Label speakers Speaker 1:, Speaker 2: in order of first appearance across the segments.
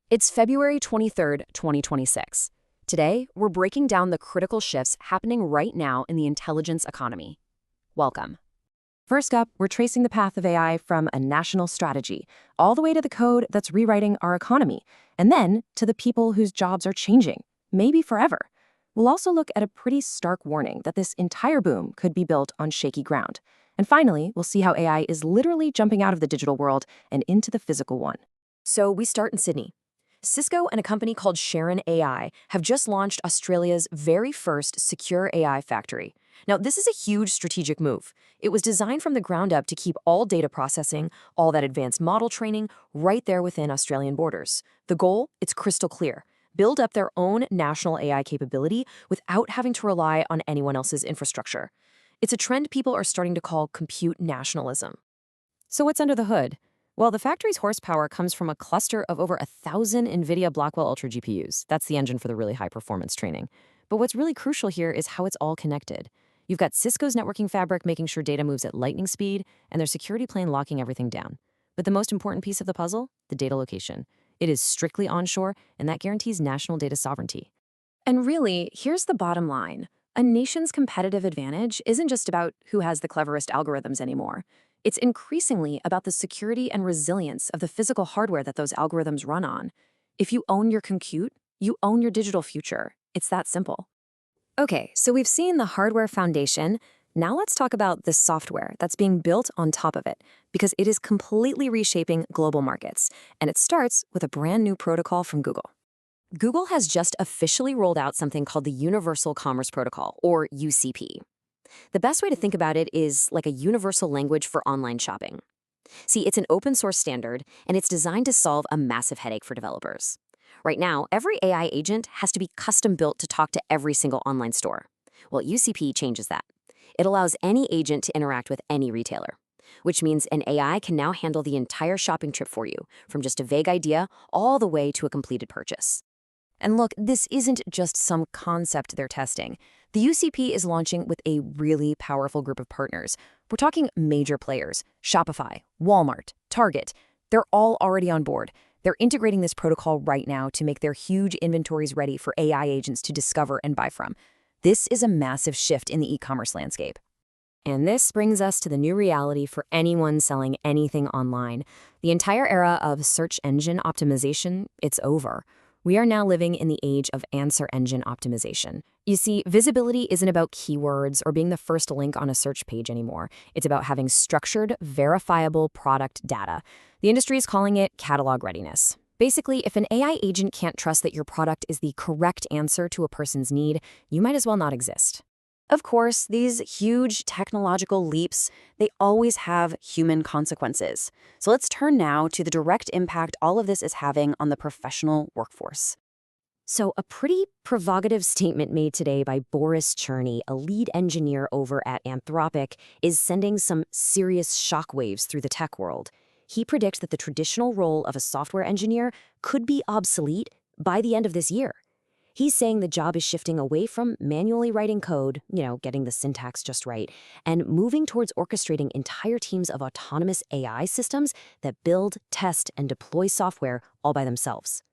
Speaker 1: It's February 23rd, 2026. Today, we're breaking down the critical shifts happening right now in the intelligence economy. Welcome. First up, we're tracing the path of AI from a national strategy, all the way to the code that's rewriting our economy, and then to the people whose jobs are changing, maybe forever. We'll also look at a pretty stark warning that this entire boom could be built on shaky ground. And finally, we'll see how AI is literally jumping out of the digital world and into the physical one. So we start in Sydney. Cisco and a company called Sharon AI have just launched Australia's very first secure AI factory. Now, this is a huge strategic move. It was designed from the ground up to keep all data processing, all that advanced model training, right there within Australian borders. The goal? It's crystal clear. Build up their own national AI capability without having to rely on anyone else's infrastructure. It's a trend people are starting to call compute nationalism. So what's under the hood? Well, the factory's horsepower comes from a cluster of over 1,000 NVIDIA Blackwell Ultra GPUs. That's the engine for the really high-performance training. But what's really crucial here is how it's all connected. You've got Cisco's networking fabric making sure data moves at lightning speed, and their security plane locking everything down. But the most important piece of the puzzle? The data location. It is strictly onshore, and that guarantees national data sovereignty. And really, here's the bottom line. A nation's competitive advantage isn't just about who has the cleverest algorithms anymore. It's increasingly about the security and resilience of the physical hardware that those algorithms run on. If you own your compute, you own your digital future. It's that simple. Okay, so we've seen the hardware foundation. Now let's talk about the software that's being built on top of it, because it is completely reshaping global markets. And it starts with a brand new protocol from Google. Google has just officially rolled out something called the Universal Commerce Protocol, or UCP. The best way to think about it is like a universal language for online shopping. See, it's an open source standard, and it's designed to solve a massive headache for developers. Right now, every AI agent has to be custom built to talk to every single online store. Well, UCP changes that. It allows any agent to interact with any retailer, which means an AI can now handle the entire shopping trip for you, from just a vague idea all the way to a completed purchase. And look, this isn't just some concept they're testing. The UCP is launching with a really powerful group of partners. We're talking major players: Shopify, Walmart, Target. They're all already on board. They're integrating this protocol right now to make their huge inventories ready for AI agents to discover and buy from. This is a massive shift in the e-commerce landscape. And this brings us to the new reality for anyone selling anything online. The entire era of search engine optimization, it's over. We are now living in the age of answer engine optimization. You see, visibility isn't about keywords or being the first link on a search page anymore. It's about having structured, verifiable product data. The industry is calling it catalog readiness. Basically, if an AI agent can't trust that your product is the correct answer to a person's need, you might as well not exist. Of course, these huge technological leaps, they always have human consequences. So let's turn now to the direct impact all of this is having on the professional workforce. So a pretty provocative statement made today by Boris Cherny, a lead engineer over at Anthropic, is sending some serious shockwaves through the tech world. He predicts that the traditional role of a software engineer could be obsolete by the end of this year. He's saying the job is shifting away from manually writing code, getting the syntax just right, and moving towards orchestrating entire teams of autonomous AI systems that build, test, and deploy software all by themselves.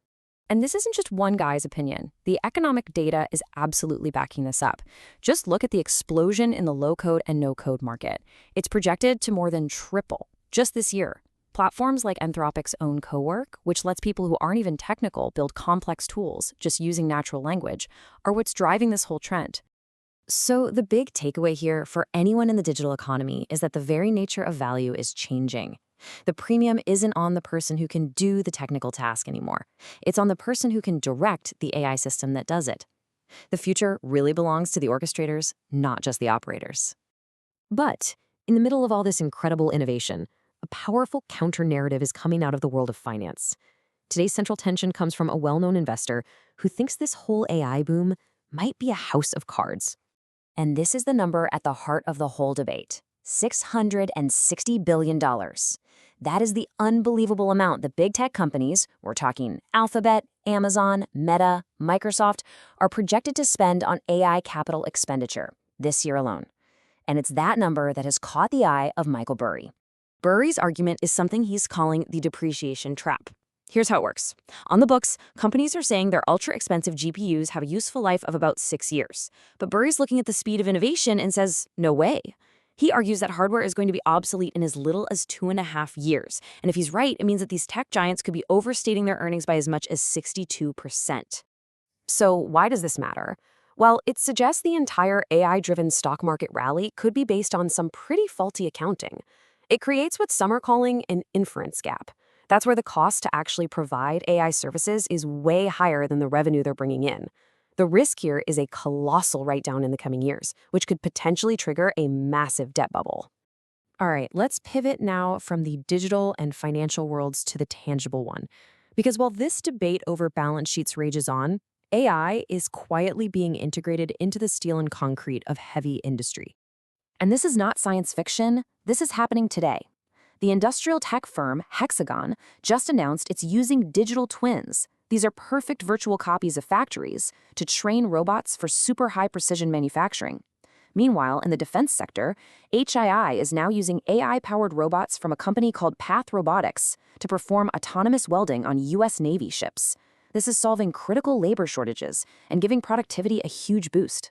Speaker 1: And this isn't just one guy's opinion. The economic data is absolutely backing this up. Just look at the explosion in the low-code and no-code market. It's projected to more than triple just this year. Platforms like Anthropic's own Cowork, which lets people who aren't even technical build complex tools just using natural language, are what's driving this whole trend. So the big takeaway here for anyone in the digital economy is that the very nature of value is changing. The premium isn't on the person who can do the technical task anymore. It's on the person who can direct the AI system that does it. The future really belongs to the orchestrators, not just the operators. But in the middle of all this incredible innovation, a powerful counter-narrative is coming out of the world of finance. Today's central tension comes from a well-known investor who thinks this whole AI boom might be a house of cards. And this is the number at the heart of the whole debate: $660 billion. That is the unbelievable amount the big tech companies, we're talking Alphabet, Amazon, Meta, Microsoft, are projected to spend on AI capital expenditure this year alone. And it's that number that has caught the eye of Michael Burry. Burry's argument is something he's calling the depreciation trap. Here's how it works. On the books, companies are saying their ultra-expensive GPUs have a useful life of about 6 years. But Burry's looking at the speed of innovation and says, no way. He argues that hardware is going to be obsolete in as little as 2.5 years. And if he's right, it means that these tech giants could be overstating their earnings by as much as 62%. So why does this matter? Well, it suggests the entire AI-driven stock market rally could be based on some pretty faulty accounting. It creates what some are calling an inference gap. That's where the cost to actually provide AI services is way higher than the revenue they're bringing in. The risk here is a colossal write-down in the coming years, which could potentially trigger a massive debt bubble. All right, let's pivot now from the digital and financial worlds to the tangible one. Because while this debate over balance sheets rages on, AI is quietly being integrated into the steel and concrete of heavy industry. And this is not science fiction, this is happening today. The industrial tech firm Hexagon just announced it's using digital twins. These are perfect virtual copies of factories to train robots for super high precision manufacturing. Meanwhile, in the defense sector, HII is now using AI-powered robots from a company called Path Robotics to perform autonomous welding on U.S. Navy ships. This is solving critical labor shortages and giving productivity a huge boost.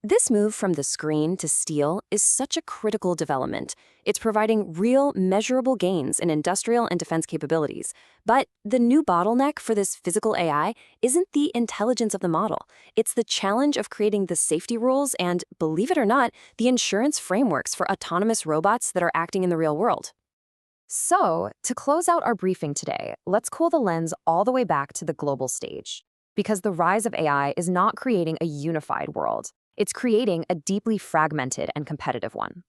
Speaker 1: This move from the screen to steel is such a critical development. It's providing real, measurable gains in industrial and defense capabilities. But the new bottleneck for this physical AI isn't the intelligence of the model. It's the challenge of creating the safety rules and, believe it or not, the insurance frameworks for autonomous robots that are acting in the real world. So, to close out our briefing today, let's cool the lens all the way back to the global stage. Because the rise of AI is not creating a unified world. It's creating a deeply fragmented and competitive one.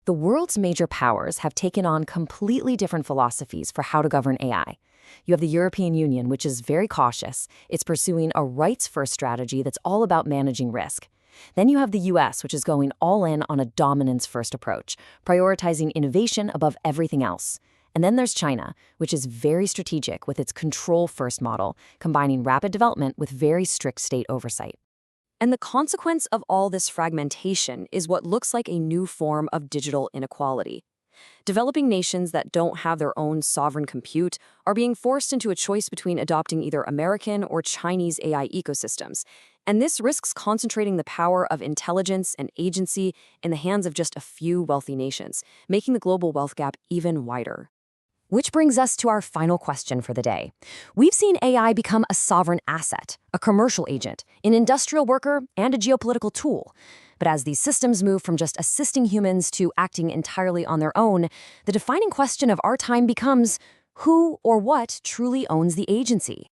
Speaker 1: The world's major powers have taken on completely different philosophies for how to govern AI. You have the European Union, which is very cautious. It's pursuing a rights-first strategy that's all about managing risk. Then you have the US, which is going all in on a dominance-first approach, prioritizing innovation above everything else. And then there's China, which is very strategic with its control-first model, combining rapid development with very strict state oversight. And the consequence of all this fragmentation is what looks like a new form of digital inequality. Developing nations that don't have their own sovereign compute are being forced into a choice between adopting either American or Chinese AI ecosystems. And this risks concentrating the power of intelligence and agency in the hands of just a few wealthy nations, making the global wealth gap even wider. Which brings us to our final question for the day. We've seen AI become a sovereign asset, a commercial agent, an industrial worker, and a geopolitical tool. But as these systems move from just assisting humans to acting entirely on their own, the defining question of our time becomes, who or what truly owns the agency?